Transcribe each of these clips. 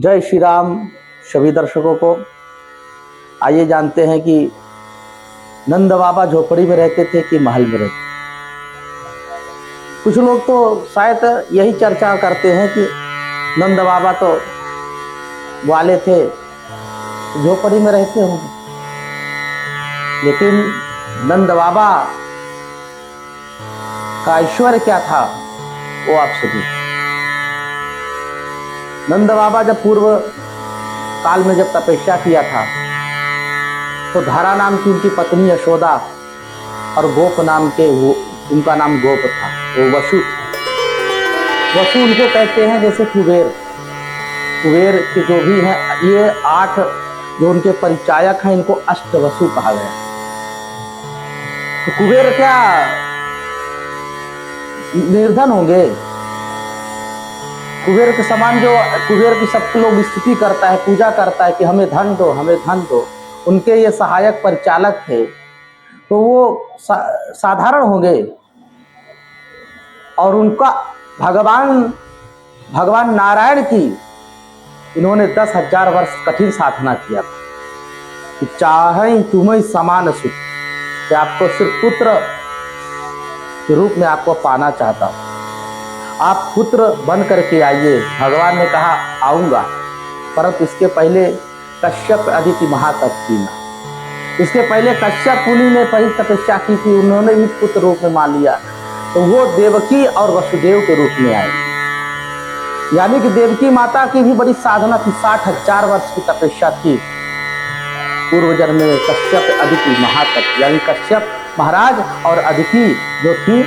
जय श्री राम सभी दर्शकों को। आइए जानते हैं कि नंद बाबा झोपड़ी में रहते थे कि महल में रहते। कुछ लोग तो शायद यही चर्चा करते हैं कि नंद बाबा तो वाले थे, झोपड़ी में रहते होंगे। लेकिन नंद बाबा का ऐश्वर्य क्या था वो आप सुनिए। नंद बाबा जब पूर्व काल में जब तपस्या किया था तो धारा नाम की उनकी पत्नी यशोदा और गोप नाम के उनका नाम गोप था, वो वसु थे। वसु उनको कहते हैं जैसे कुबेर के जो भी हैं, ये 8 जो उनके परिचायक हैं इनको अष्टवसु कहा गया। तो कुबेर क्या निर्धन होंगे? कुबेर के समान जो कुबेर की सब लोग स्तुति करता है, पूजा करता है कि हमें धन दो, हमें धन दो, उनके ये सहायक परिचालक थे, तो वो साधारण होंगे। और उनका भगवान नारायण की इन्होंने 10,000 वर्ष कठिन साधना किया था कि चाहे तुम्हें समान सुख, कि आपको सिर्फ पुत्र के रूप में आपको पाना चाहता हूं, आप पुत्र बन करके आइए। भगवान ने कहा आऊंगा, परंतु इसके पहले कश्यप अदिति महातपस्वी, इसके पहले कश्यप मुनि ने पहली तपस्या की थी, उन्होंने भी पुत्र रूप में मान लिया, तो वो देवकी और वसुदेव के रूप में आए। यानी कि देवकी माता की भी बड़ी साधना थी, 60,000 वर्ष की तपस्या थी पूर्व जन्म में। कश्यप अदिति महातप, यानी कश्यप महाराज और अदिति जो थी,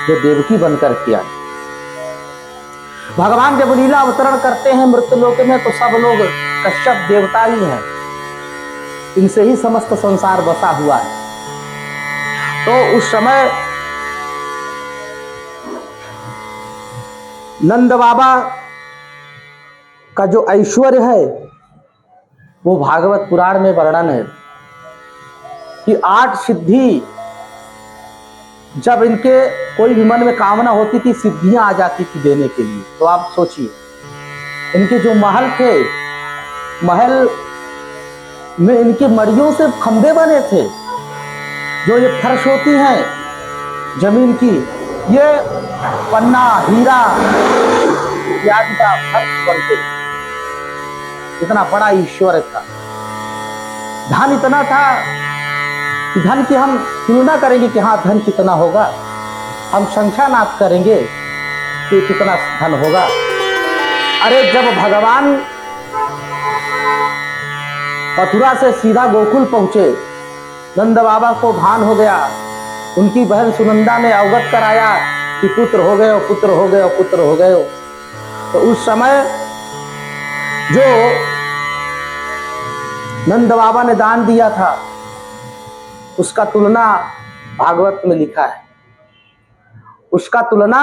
जो देवकी बनकर के आई। भगवान जब लीला अवतरण करते हैं मृत्युलोक में तो सब लोग कश्यप देवता ही हैं, इनसे ही समस्त संसार बसा हुआ है। तो उस समय नंद बाबा का जो ऐश्वर्य है वो भागवत पुराण में वर्णन है कि 8 सिद्धि, जब इनके कोई भी मन में कामना होती थी सिद्धियां आ जाती थी देने के लिए। तो आप सोचिए, इनके जो महल थे, महल में इनके मड़ियों से खंबे बने थे, जो ये फर्श होती हैं जमीन की, ये पन्ना हीरा इत्यादि का फर्श बनते थे। इतना बड़ा ईश्वर था। धन इतना था कि धन की हम तुलना करेंगे कि हाँ धन कितना होगा, हम संख्या नाप करेंगे कि कितना धन होगा। अरे जब भगवान मथुरा से सीधा गोकुल पहुंचे, नंद बाबा को भान हो गया, उनकी बहन सुनंदा ने अवगत कराया कि पुत्र हो गए, पुत्र हो गए, पुत्र हो गए। तो उस समय जो नंद बाबा ने दान दिया था उसका तुलना भागवत में लिखा है, उसका तुलना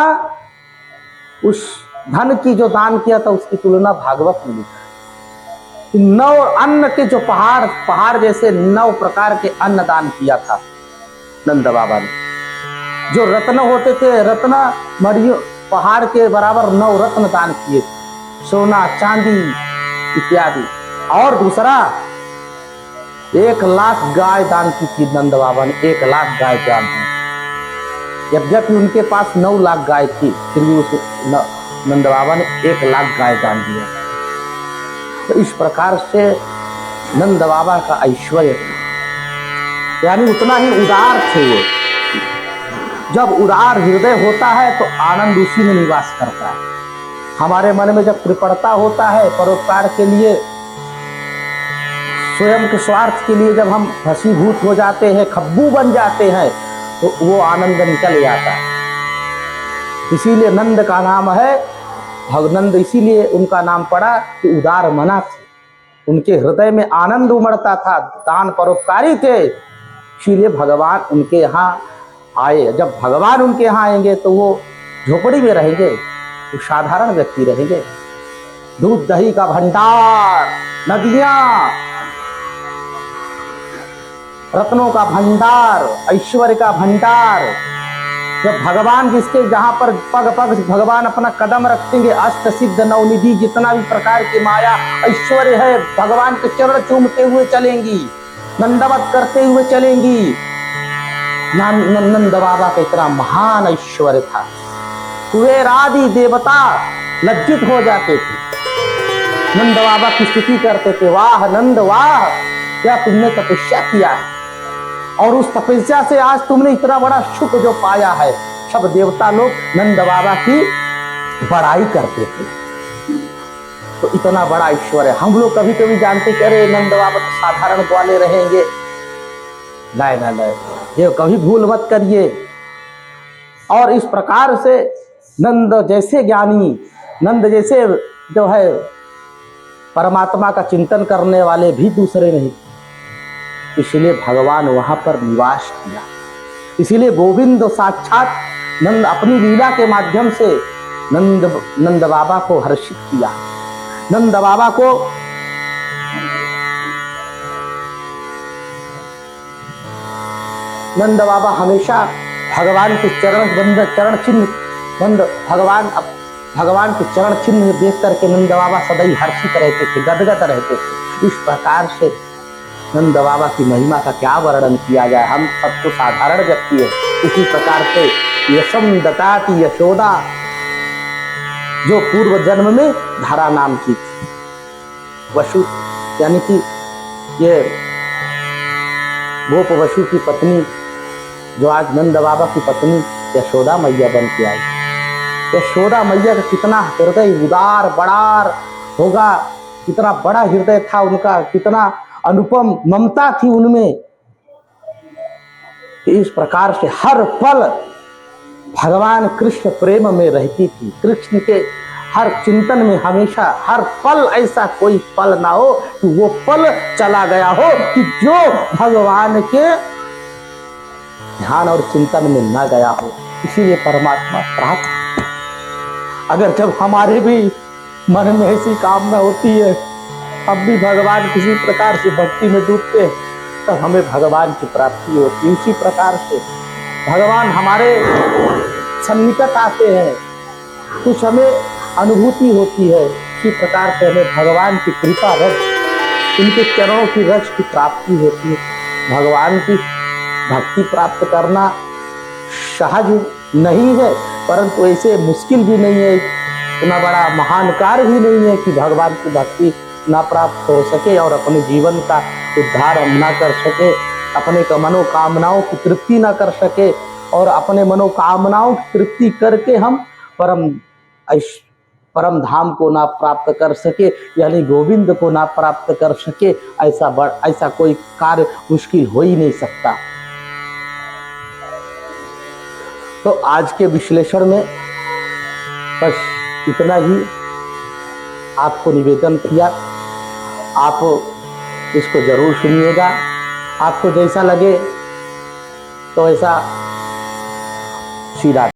उस धन की जो दान किया था उसकी तुलना भागवत में लिखा है कि 9 अन्न के जो पहाड़ जैसे 9 प्रकार के अन्न दान किया था नंद बाबा ने। जो रत्न होते थे, रत्न मड़ियों पहाड़ के बराबर 9 रत्न दान किए, सोना चांदी इत्यादि। और दूसरा 1 लाख गाय दान की थी नंद बाबा ने, 1 लाख गाय दान की। जबकि उनके पास 9 लाख गाय थी, फिर भी उस नंद बाबा ने 1 लाख गाय दान दिया। तो इस प्रकार से नंद बाबा का ऐश्वर्य था, यानी उतना ही उदार थे वो। जब उदार हृदय होता है तो आनंद उसी में निवास करता है। हमारे मन में जब कृपणता होता है परोपकार के लिए, स्वयं के स्वार्थ के लिए जब हम भसीभूत हो जाते हैं, खब्बू बन जाते हैं, तो वो आनंद निकल जाता है। इसीलिए नंद का नाम है भगनंद, इसीलिए उनका नाम पड़ा कि उदार मना थे, उनके हृदय में आनंद उमड़ता था, दान परोपकारी थे, इसीलिए भगवान उनके यहाँ आए। जब भगवान उनके यहाँ आएंगे तो वो झोपड़ी में रहेंगे, वो साधारण व्यक्ति रहेंगे। दूध दही का भंडार, नदियां, रत्नों का भंडार, ऐश्वर्य का भंडार, जब भगवान जिसके जहां पर पग पग भगवान अपना कदम रखेंगे, अष्ट सिद्ध नवनिधि जितना भी प्रकार की माया ऐश्वर्य है, भगवान के चरण चूमते हुए चलेंगी, नंदवत करते हुए चलेंगी। नंद बाबा का इतना महान ऐश्वर्य था, कुबेर आदि देवता लज्जित हो जाते थे, नंद बाबा की स्तुति करते थे, वाह नंद वाह, क्या तुमने तपस्या किया है, और उस तपस्या से आज तुमने इतना बड़ा सुख जो पाया है। सब देवता लोग नंद बाबा की बड़ाई करते थे। तो इतना बड़ा ईश्वर है। हम लोग कभी कभी जानते कि अरे नंद बाबा तो साधारण ग्वाले रहेंगे, नहीं नहीं नहीं, ये कभी भूल मत करिए। और इस प्रकार से नंद जैसे ज्ञानी, नंद जैसे जो है परमात्मा का चिंतन करने वाले भी दूसरे नहीं, इसलिए भगवान वहां पर निवास किया। इसीलिए गोविंद साक्षात नंद अपनी लीला के माध्यम से नंद बाबा को हर्षित किया। नंद बाबा को नंद बाबा हमेशा भगवान के चरण चिन्ह भगवान के चरण चिन्ह देख करके नंद बाबा सदैव हर्षित रहते थे, गदगद रहते थे। इस प्रकार से नंद बाबा की महिमा का क्या वर्णन किया जाए, हम सब तो साधारण व्यक्ति है। इसी प्रकार से यशोदा की यशोदा जो पूर्व जन्म में धारा नाम की थी, वसु यानी कि ये गोप वसु की पत्नी, जो आज नंद बाबा की पत्नी यशोदा मैया बन के आई। यशोदा मैया का कितना हृदय उदार बड़ार होगा, कितना बड़ा हृदय था उनका, कितना अनुपम ममता थी उनमें। इस प्रकार से हर पल भगवान कृष्ण प्रेम में रहती थी, कृष्ण के हर चिंतन में हमेशा हर पल ऐसा कोई पल ना हो कि वो पल चला गया हो कि जो भगवान के ध्यान और चिंतन में न गया हो। इसीलिए परमात्मा प्राप्त। अगर जब हमारे भी मन में ऐसी कामना होती है, हम भी भगवान किसी प्रकार से भक्ति में डूबते हैं, तब हमें भगवान की प्राप्ति होती है। उसी प्रकार से भगवान हमारे सन्निकट आते हैं, कुछ हमें अनुभूति होती है, इसी प्रकार से हमें भगवान की कृपा रस, उनके चरणों की रस की प्राप्ति होती है। भगवान की भक्ति प्राप्त करना सहज नहीं है, परंतु ऐसे मुश्किल भी नहीं है, इतना बड़ा महान कार्य भी नहीं है कि भगवान की भक्ति ना प्राप्त हो सके और अपने जीवन का उद्धार हम ना कर सके, अपने मनोकामनाओं की तृप्ति ना कर सके, और अपने मनोकामनाओं की तृप्ति करके हम परम धाम को ना प्राप्त कर सके, यानी गोविंद को ना प्राप्त कर सके। ऐसा कोई कार्य मुश्किल हो ही नहीं सकता। तो आज के विश्लेषण में बस इतना ही आपको निवेदन किया। आप इसको जरूर सुनिएगा, आपको जैसा लगे तो ऐसा सीधा